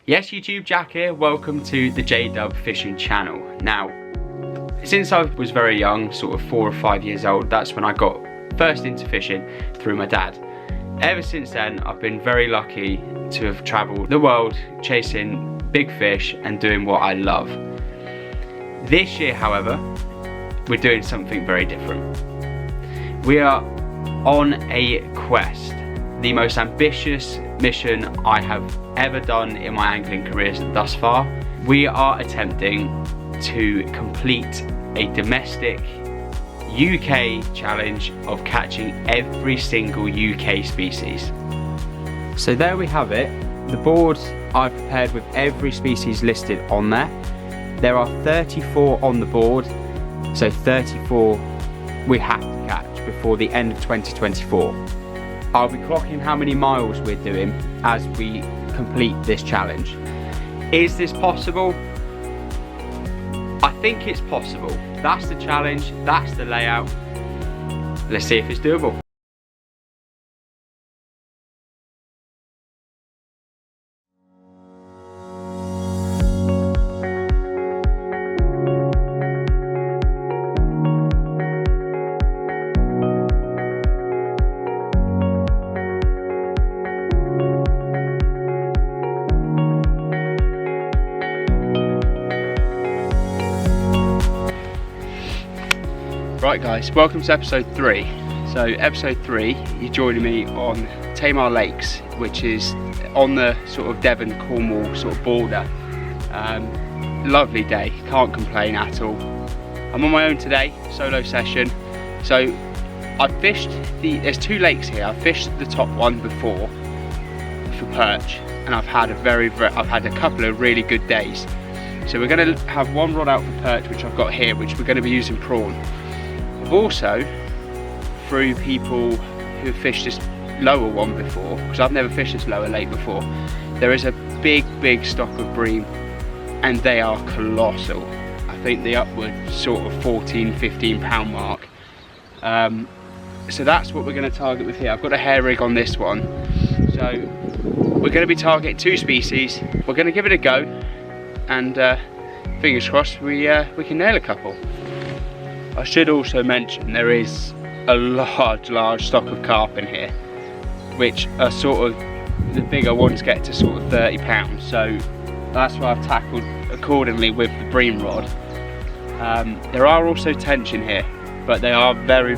Yes YouTube, Jack here, welcome to the J-Dub Fishing channel. Now, since I was very young, sort of 4 or 5 years old, that's when I got first into fishing through my dad. Ever since then, I've been very lucky to have travelled the world chasing big fish and doing what I love. This year, however, we're doing something very different. We are on a quest, the most ambitious mission I have ever done in my angling career thus far. We are attempting to complete a domestic UK challenge of catching every single UK species. So there we have it, the board I've prepared with every species listed on there. There are 34 on the board, so 34 we have to catch before the end of 2024. I'll be clocking how many miles we're doing as we complete this challenge. Is this possible? I think it's possible. That's the challenge, that's the layout. Let's see if it's doable. Right guys, welcome to episode 3. So episode 3, you're joining me on Tamar Lakes, which is on the sort of Devon Cornwall sort of border. Lovely day, can't complain at all. I'm on my own today, solo session. So I fished there's 2 lakes here. I've fished the top one before for perch, and I've had a couple of really good days. So we're going to have one rod out for perch, which I've got here, which we're going to be using prawn. I've also, through people who have fished this lower one before, because I've never fished this lower lake before, there is a big stock of bream, and they are colossal. I think the upward sort of 14-15 pound mark. So that's what we're going to target with here. I've got a hair rig on this one, so we're going to be targeting 2 species. We're going to give it a go, and fingers crossed we can nail a couple. I should also mention there is a large stock of carp in here, which are sort of, the bigger ones get to sort of 30 pounds, so that's why I've tackled accordingly with the bream rod. There are also tench in here, but they are very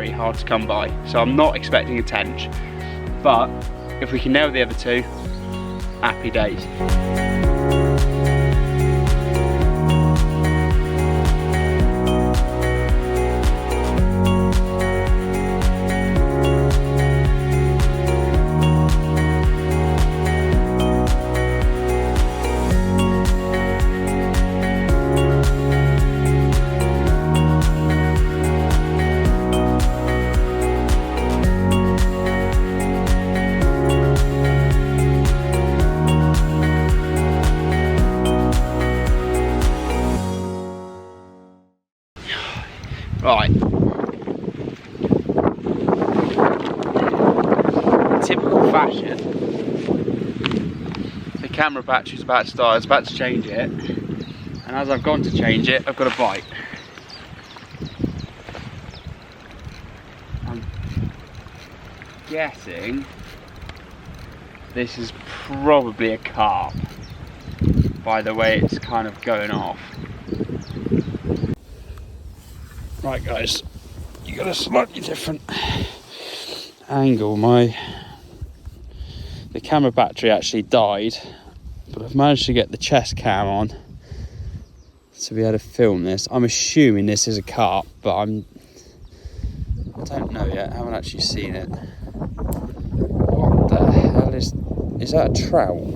hard to come by, so I'm not expecting a tench, but if we can nail the other 2, happy days. Right, typical fashion, the camera battery's about to die. I was about to change it, and as I've gone to change it, I've got a bite. I'm guessing this is probably a carp, by the way it's kind of going off. Right guys, you got a slightly different angle. The camera battery actually died, but I've managed to get the chest cam on to be able to film this. I'm assuming this is a carp, but I don't know yet. I haven't actually seen it. What the hell is that a trout?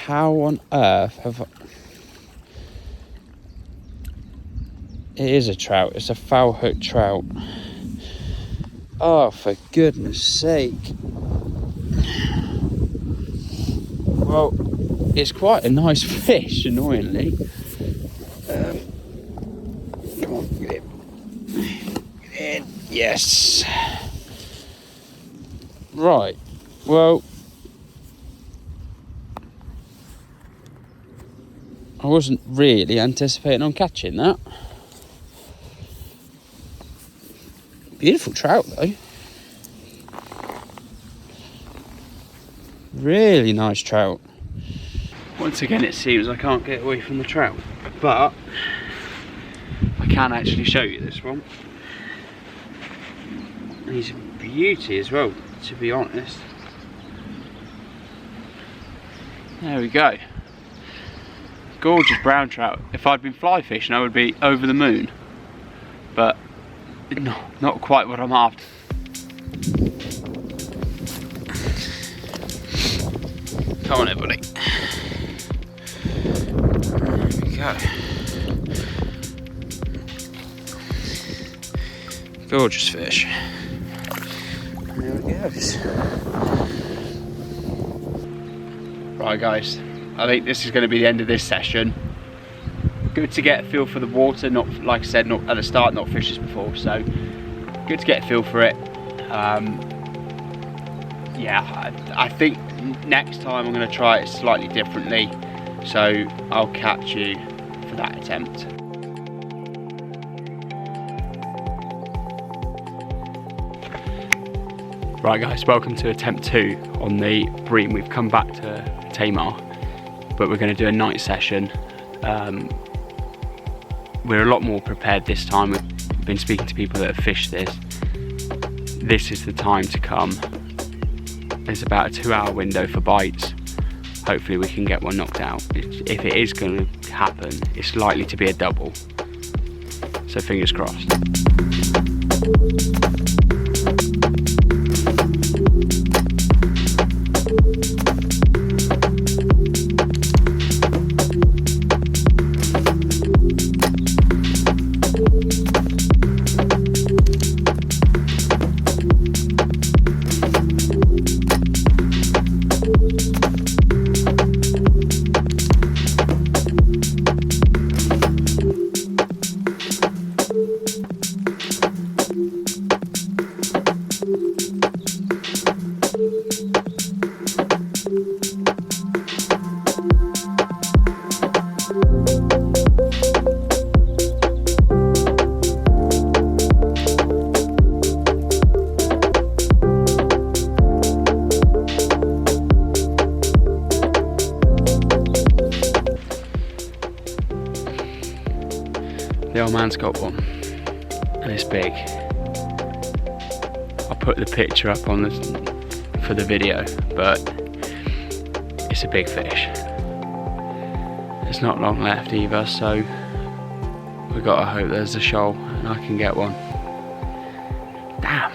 How on earth have I... It is a trout, it's a foul hook trout. Oh, for goodness sake. Well, it's quite a nice fish, annoyingly. Come on, get in. Get in. Yes. Right, well, wasn't really anticipating on catching that. Beautiful trout though. Really nice trout. Once again it seems I can't get away from the trout, but I can actually show you this one. And he's a beauty as well, to be honest. There we go. Gorgeous brown trout. If I'd been fly fishing, I would be over the moon. But not quite what I'm after. Come on everybody. There we go. Gorgeous fish. There we go. Right guys, I think this is going to be the end of this session. Good to get a feel for the water, not like I said, not at the start, not fished this before, so good to get a feel for it. Yeah, I think next time I'm going to try it slightly differently, so I'll catch you for that attempt. Right guys, welcome to attempt 2 on the bream. We've come back to Tamar, but we're going to do a night session. We're a lot more prepared this time. We've been speaking to people that have fished this. This is the time to come. There's about a 2-hour window for bites. Hopefully we can get one knocked out. If it is going to happen, it's likely to be a double. So fingers crossed. The old man's got one, and it's big. I'll put the picture up on for the video, but it's a big fish. There's not long left either, so we've got to hope there's a shoal and I can get one. Damn.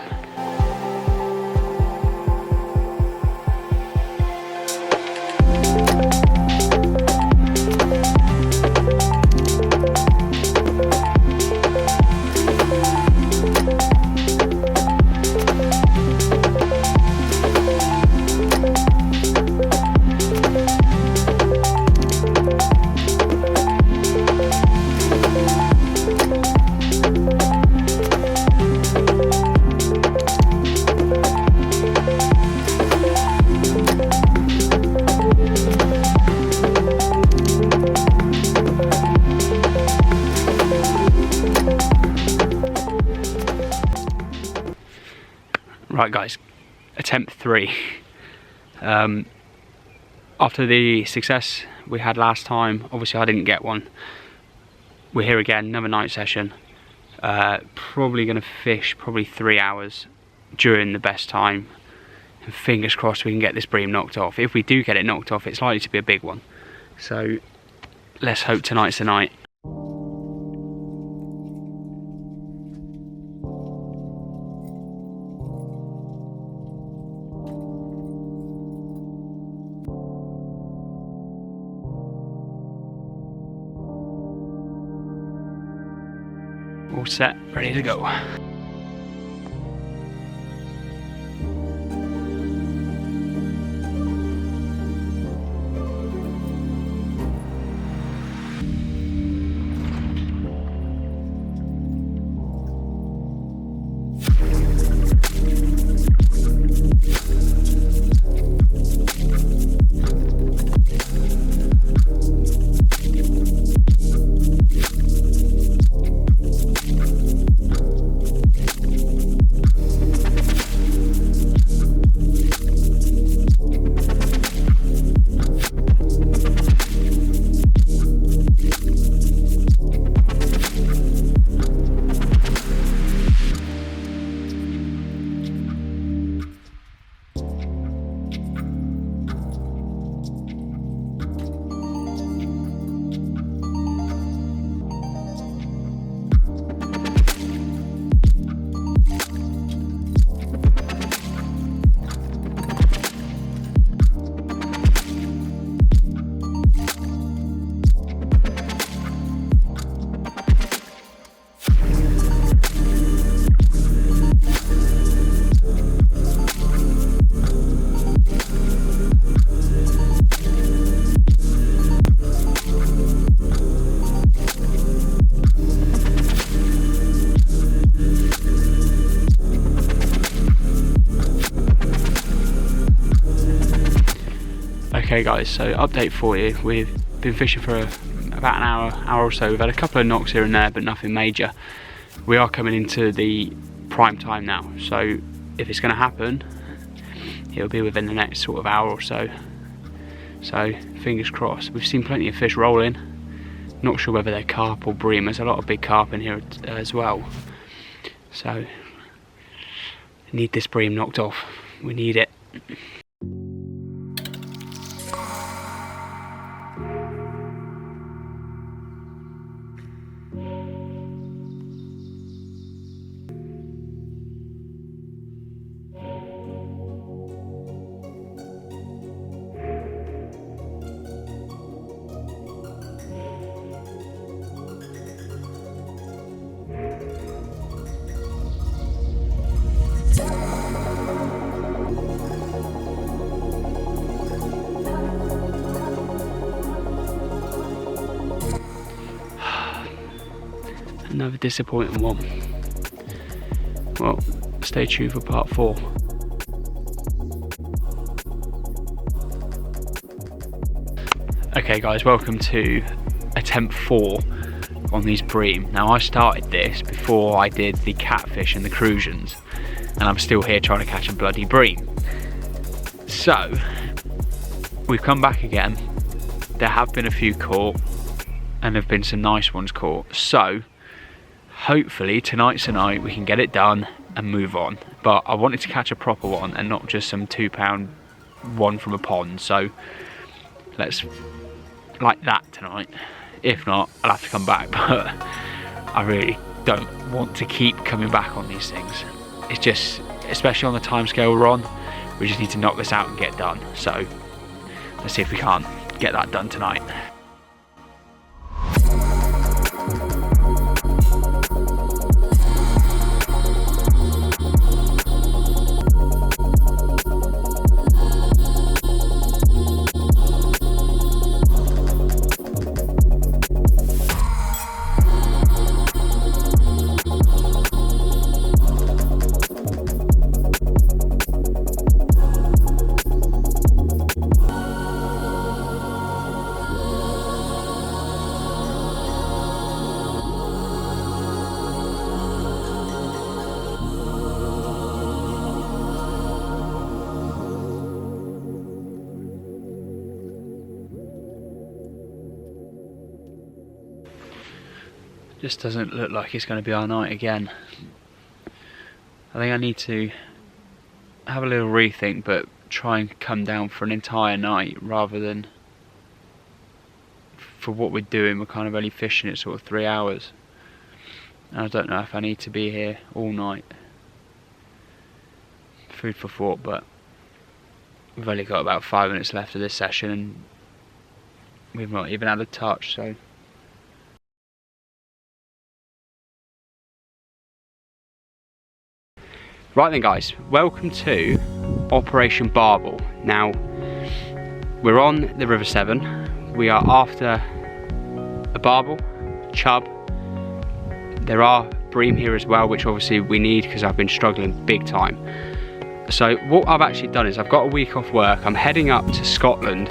Right guys, attempt 3. After the success we had last time, obviously I didn't get one. We're here again, another night session. Probably going to fish probably 3 hours during the best time. And fingers crossed we can get this bream knocked off. If we do get it knocked off, it's likely to be a big one. So let's hope tonight's the night. All set, ready to go. Okay guys, so update for you. We've been fishing for about an hour or so. We've had a couple of knocks here and there, but nothing major. We are coming into the prime time now, so if it's going to happen, it'll be within the next sort of hour or so. So fingers crossed. We've seen plenty of fish rolling. Not sure whether they're carp or bream. There's a lot of big carp in here as well. So need this bream knocked off. We need it. Another disappointing one. Well, stay tuned for part 4. Okay guys, welcome to attempt 4 on these bream. Now I started this before I did the catfish and the crucians, and I'm still here trying to catch a bloody bream. So, we've come back again. There have been a few caught, and there have been some nice ones caught. So, hopefully tonight's the night we can get it done and move on. But I wanted to catch a proper one and not just some £2 one from a pond. So let's like that tonight. If not, I'll have to come back. But I really don't want to keep coming back on these things. It's just, especially on the time scale we're on, we just need to knock this out and get done. So let's see if we can't get that done tonight. Just doesn't look like it's going to be our night again. I think I need to have a little rethink, but try and come down for an entire night rather than for what we're doing. We're kind of only fishing it sort of 3 hours, and I don't know if I need to be here all night. Food for thought, but we've only got about 5 minutes left of this session and we've not even had a touch, so right then guys, welcome to Operation Barbel. Now, we're on the River Severn. We are after a barbel, chub. There are bream here as well, which obviously we need because I've been struggling big time. So what I've actually done is I've got a week off work. I'm heading up to Scotland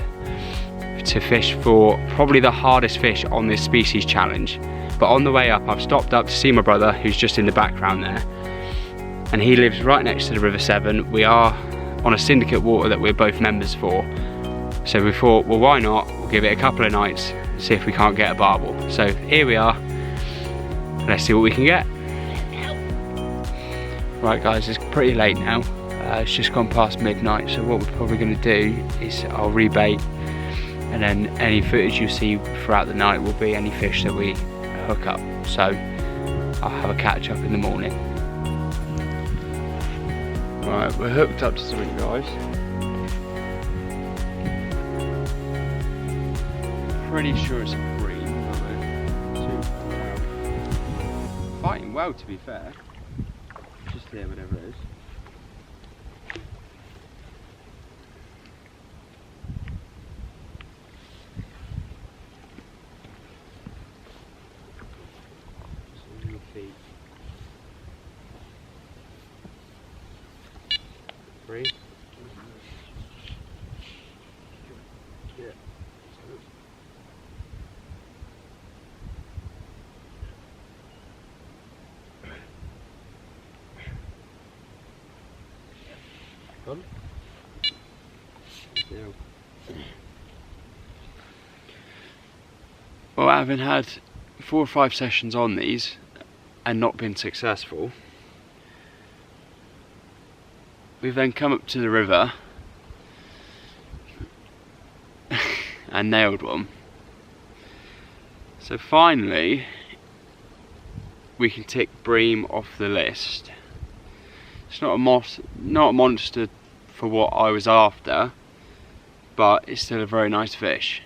to fish for probably the hardest fish on this species challenge. But on the way up, I've stopped up to see my brother, who's just in the background there. And he lives right next to the River Severn. We are on a syndicate water that we're both members for. So we thought, well, why not? We'll give it a couple of nights and see if we can't get a barbel. So here we are. Let's see what we can get. Right guys, it's pretty late now. It's just gone past midnight. So what we're probably going to do is I'll rebait, and then any footage you see throughout the night will be any fish that we hook up. So I'll have a catch up in the morning. Right, we're hooked up to something guys. Pretty sure it's a bream, fighting well to be fair. Just here, whatever it is. Done. Well, having had 4 or 5 sessions on these and not been successful, we've then come up to the river and nailed one. So finally we can tick bream off the list. It's not a monster for what I was after, but it's still a very nice fish.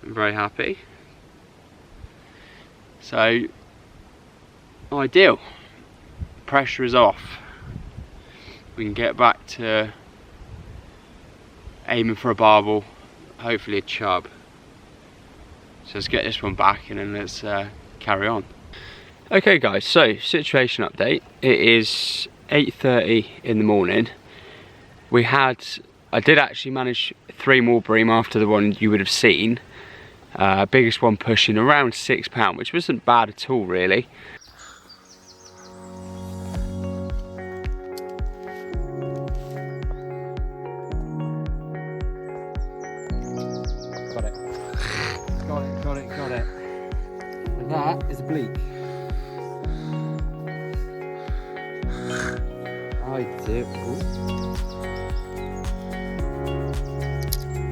I'm very happy. So ideal. Pressure is off. We can get back to aiming for a barbel, hopefully a chub. So let's get this one back and then let's carry on. Okay guys, so situation update. It is 8:30 in the morning. I did actually manage 3 more bream after the one you would have seen. Biggest one pushing around £6, which wasn't bad at all really. Got it. Got it. And that is a bleak.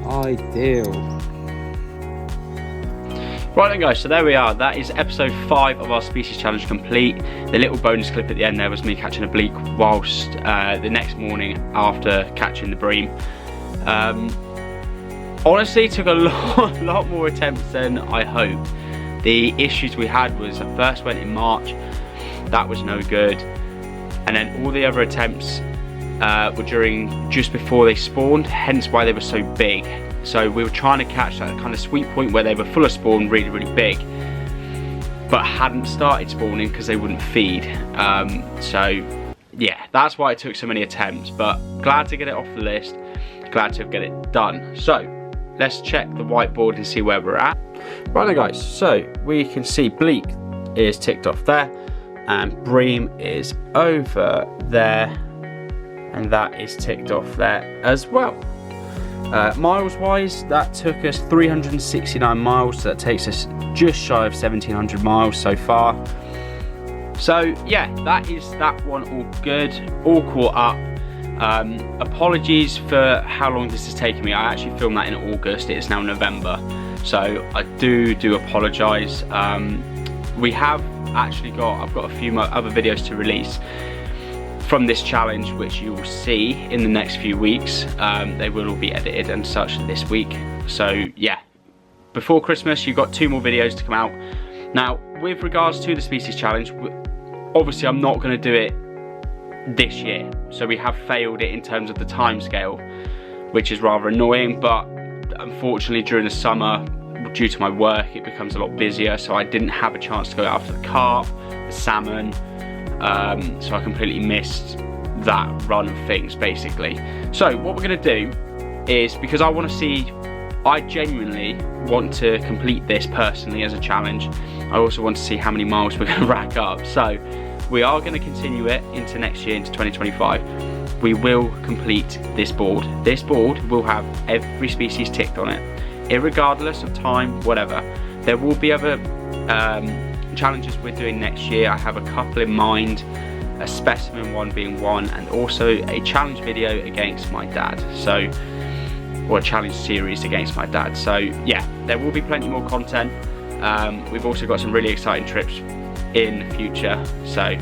Ideal. Right then guys, so there we are. That is episode 5 of our species challenge complete. The little bonus clip at the end there was me catching a bleak whilst the next morning after catching the bream. Honestly, took a lot more attempts than I hoped. The issues we had was I first went in March, that was no good, and then all the other attempts were just before they spawned, hence why they were so big. So we were trying to catch that kind of sweet point where they were full of spawn, really big, but hadn't started spawning because they wouldn't feed. So yeah, that's why it took so many attempts, but glad to get it off the list, glad to get it done. So let's check the whiteboard and see where we're at. Right then guys, so we can see bleak is ticked off there and bream is over there, and that is ticked off there as well. Miles wise, that took us 369 miles, so that takes us just shy of 1700 miles so far. So yeah, that is that one all good, all caught up. Apologies for how long this has taken me. I actually filmed that in August, it's now November, so I do apologise. I've got a few other videos to release from this challenge, which you will see in the next few weeks. They will all be edited and such this week. So yeah, before Christmas you've got 2 more videos to come out. Now with regards to the species challenge, obviously I'm not going to do it this year, so we have failed it in terms of the time scale, which is rather annoying, but unfortunately during the summer, due to my work, it becomes a lot busier, so I didn't have a chance to go after the carp, the salmon, so I completely missed that run of things basically. So what we're going to do is, because I genuinely want to complete this personally as a challenge, I also want to see how many miles we're going to rack up, so we are going to continue it into next year, into 2025. We will complete this board. This board will have every species ticked on it, irregardless of time, whatever. There will be other challenges we're doing next year. I have a couple in mind, a specimen one being one, and also a challenge video against my dad, so, or a challenge series against my dad. So yeah, there will be plenty more content. We've also got some really exciting trips in the future, so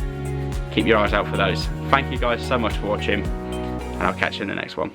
keep your eyes out for those. Thank you guys so much for watching, and I'll catch you in the next one.